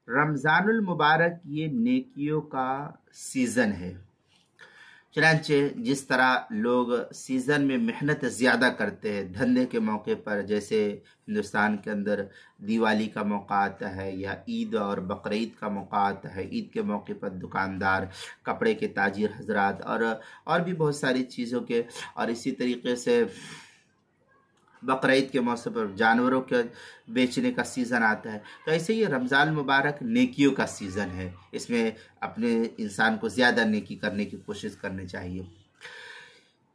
رمضان المبارک یہ نیکیوں کا سیزن ہے۔ چنانچہ جس طرح لوگ سیزن میں محنت زیادہ کرتے ہیں دھندے کے موقع پر، جیسے ہندوستان کے اندر دیوالی کا موقع آتا ہے یا عید اور بقرعید کا موقع آتا ہے، عید کے موقع پر دکاندار، کپڑے کے تاجر حضرات اور بھی بہت ساری چیزوں کے، اور اسی طریقے سے بقرعید کے موسم پر جانوروں کے بیچنے کا سیزن آتا ہے، تو ایسے ہی رمضان مبارک نیکیوں کا سیزن ہے۔ اس میں اپنے انسان کو زیادہ نیکی کرنے کی کوشش کرنی چاہیے،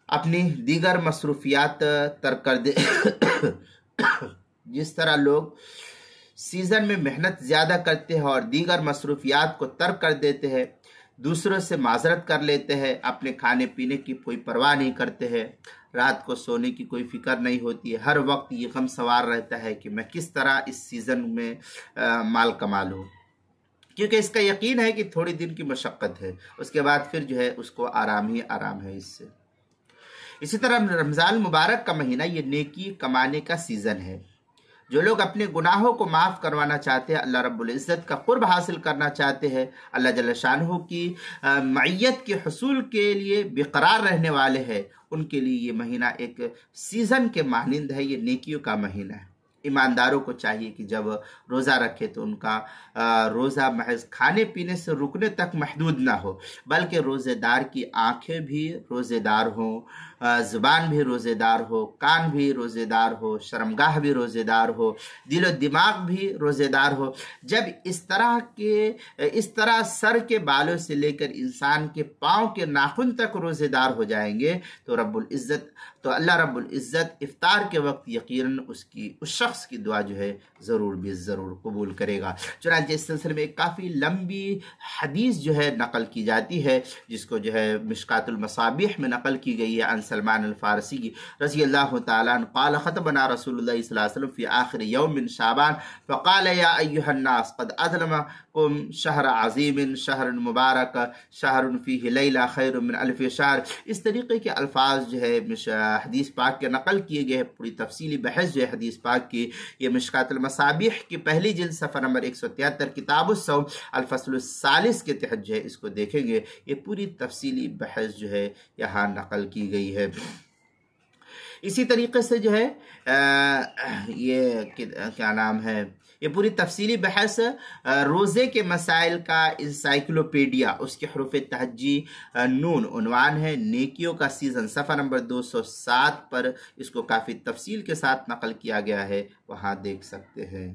اپنی دیگر مصروفیات ترک کر دے۔ جس طرح لوگ سیزن میں محنت زیادہ کرتے ہیں اور دیگر مصروفیات کو ترک کر دیتے ہیں، دوسروں سے معذرت کر لیتے ہیں، اپنے کھانے پینے کی کوئی پرواہ نہیں کرتے ہیں، رات کو سونے کی کوئی فکر نہیں ہوتی ہے، ہر وقت یہ غم سوار رہتا ہے کہ میں کس طرح اس سیزن میں مال کما لوں، کیونکہ اس کا یقین ہے کہ تھوڑی دن کی مشقت ہے، اس کے بعد پھر جو ہے اس کو آرام ہی آرام ہے اس سے۔ اسی طرح رمضان مبارک کا مہینہ یہ نیکی کمانے کا سیزن ہے۔ جو لوگ اپنے گناہوں کو معاف کروانا چاہتے ہیں، اللہ رب العزت کا قرب حاصل کرنا چاہتے ہیں، اللہ جل شانہ کی معیت کے حصول کے لیے بقرار رہنے والے ہیں، ان کے لیے یہ مہینہ ایک سیزن کے مانند ہے، یہ نیکیوں کا مہینہ ہے۔ ایمانداروں کو چاہیے کہ جب روزہ رکھے تو ان کا روزہ محض کھانے پینے سے رکنے تک محدود نہ ہو، بلکہ روزے دار کی آنکھیں بھی روزے دار ہوں، زبان بھی روزے دار ہو، کان بھی روزے دار ہو، شرمگاہ بھی روزے دار ہو، دل و دماغ بھی روزے دار ہو۔ جب اس طرح سر کے بالوں سے لے کر انسان کے پاؤں کے ناخن تک روزے دار ہو جائیں گے تو اللہ رب العزت افطار کے وقت یقیناً اس شخص کی دعا جو ہے ضرور بھی ضرور قبول کرے گا۔ چنانچہ اس سلسلے میں ایک کافی لمبی حدیث جو ہے نقل کی جاتی ہے، جس کو جو ہے مشکات المصابیح میں نقل کی گئی ہے، عن سلمان الفارسی رضی اللہ تعالیٰ عنہ قال خطبنا رسول اللہ صلی اللہ علیہ وسلم فی آخر یوم من شعبان فقال یا ایها الناس قد اظلمکم شہر عظیم شہر مبارک شہر فیہ لیلہ خیر من الف شہر۔ اس طریقے کے الفاظ جو ہے حدیث پاک کے نقل کیے گئے، پوری تفصیلی بحث جو ہے حدیث پاک کی یہ مشکات المصابیح کی پہلی جلد صفحہ نمبر 173 کتاب الصوم الفصل الثالث کے تحت جو ہے اس کو دیکھیں گے، یہ پوری تفصیلی بحث جو ہے یہاں نقل کی گئی ہے۔ اسی طریقے سے جو ہے یہ کیا نام ہے، یہ پوری تفصیلی بحث روزے کے مسائل کا انسائکلوپیڈیا، اس کے حروف تہجی نون عنوان ہے، نیکیوں کا سیزن، صفحہ نمبر 207 پر اس کو کافی تفصیل کے ساتھ نقل کیا گیا ہے، وہاں دیکھ سکتے ہیں۔